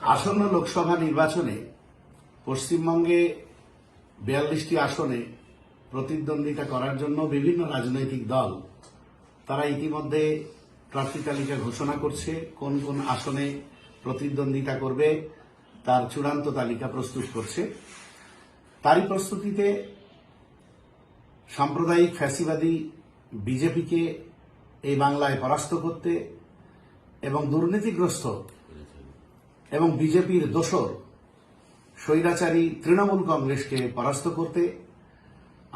আসন্ন লোকসভা নির্বাচনে পশ্চিমবঙ্গে ৪২টি আসনে প্রতিদ্বন্দ্বিতা করার জন্য বিভিন্ন রাজনৈতিক দল তারা ইতিমধ্যে প্রার্থী তালিকা ঘোষণা করছে, কোন কোন আসনে প্রতিদ্বন্দ্বিতা করবে তার চূড়ান্ত তালিকা প্রস্তুত করছে। তারই প্রস্তুতিতে সাম্প্রদায়িক ফ্যাসিবাদী বিজেপিকে এই বাংলায় পরাস্ত করতে এবং দুর্নীতিগ্রস্ত এবং বিজেপির দোসর স্বৈরাচারী তৃণমূল কংগ্রেসকে পরাস্ত করতে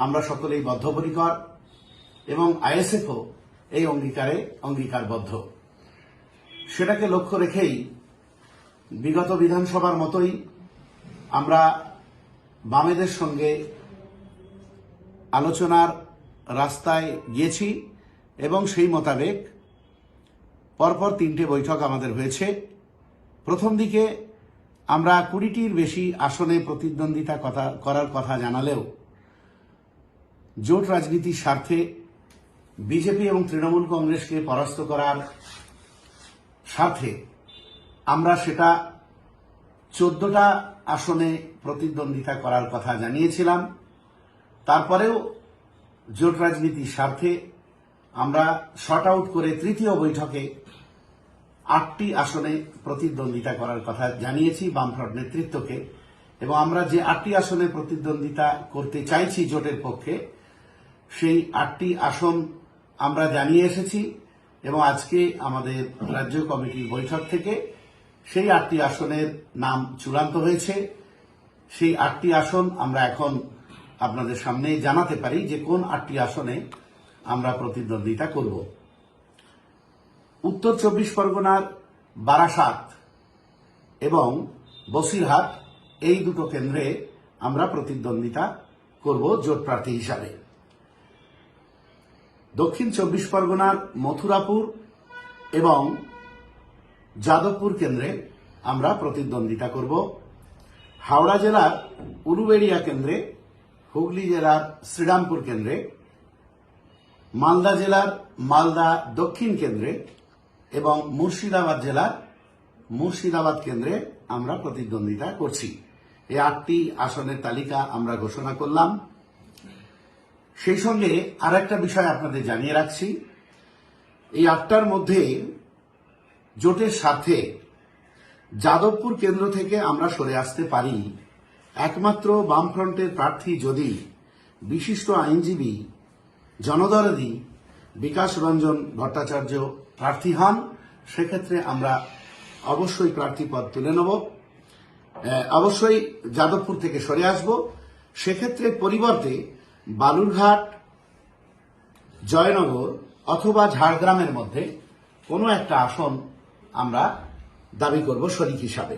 আমরা সকলেই বদ্ধপরিকর এবং আইএসএফও এই অঙ্গীকারে অঙ্গীকারবদ্ধ। সেটাকে লক্ষ্য রেখেই বিগত বিধানসভার মতোই আমরা বামেদের সঙ্গে আলোচনার রাস্তায় গিয়েছি এবং সেই মোতাবেক পরপর 3টে বৈঠক আমাদের হয়েছে। প্রথম দিকে আমরা 20টির বেশি আসনে প্রতিদ্বন্দ্বিতা করার কথা জানালেও জোট রাজনীতির স্বার্থে বিজেপি এবং তৃণমূল কংগ্রেসকে পরাস্ত করার স্বার্থে আমরা সেটা 14টা আসনে প্রতিদ্বন্দ্বিতা করার কথা জানিয়েছিলাম। তারপরেও জোট রাজনীতির স্বার্থে আমরা শর্ট আউট করে তৃতীয় বৈঠকে 8টি আসনে প্রতিদ্বন্দ্বিতা করার কথা জানিয়েছি বামফ্রন্ট নেতৃত্বকে, এবং আমরা যে 8টি আসনে প্রতিদ্বন্দ্বিতা করতে চাইছি জোটের পক্ষে, সেই 8টি আসন আমরা জানিয়ে এসেছি এবং আজকে আমাদের রাজ্য কমিটির বৈঠক থেকে সেই 8টি আসনের নাম চূড়ান্ত হয়েছে। সেই 8টি আসন আমরা এখন আপনাদের সামনে জানাতে পারি যে কোন 8টি আসনে আমরা প্রতিদ্বন্দ্বিতা করব। উত্তর 24 পরগনার বারাসাত এবং বসিরহাট এই দুটো কেন্দ্রে আমরা প্রতিদ্বন্দ্বিতা করব জোট প্রার্থী হিসাবে। দক্ষিণ 24 পরগনার মথুরাপুর এবং যাদবপুর কেন্দ্রে আমরা প্রতিদ্বন্দ্বিতা করব। হাওড়া জেলার উলুবেড়িয়া কেন্দ্রে, হুগলি জেলার শ্রীরামপুর কেন্দ্রে, মালদা জেলার মালদা দক্ষিণ কেন্দ্রে এবং মুর্শিদাবাদ জেলার মুর্শিদাবাদ কেন্দ্রে আমরা প্রতিদ্বন্দ্বিতা করছি। এই 8টি আসনের তালিকা আমরা ঘোষণা করলাম। সেই সঙ্গে আর একটা বিষয় আপনাদের জানিয়ে রাখছি, এই 8টার মধ্যে জোটের স্বার্থে যাদবপুর কেন্দ্র থেকে আমরা সরে আসতে পারি একমাত্র বামফ্রন্টের প্রার্থী যদি বিশিষ্ট আইনজীবী জনদরদী বিকাশ রঞ্জন ভট্টাচার্য প্রার্থী হন। সেক্ষেত্রে আমরা অবশ্যই প্রার্থী পদ তুলে নেব, অবশ্যই যাদবপুর থেকে সরে আসব। সেক্ষেত্রে পরিবর্তে বালুরঘাট, জয়নগর অথবা ঝাড়গ্রামের মধ্যে কোনো একটা আসন আমরা দাবি করব শরিক হিসাবে।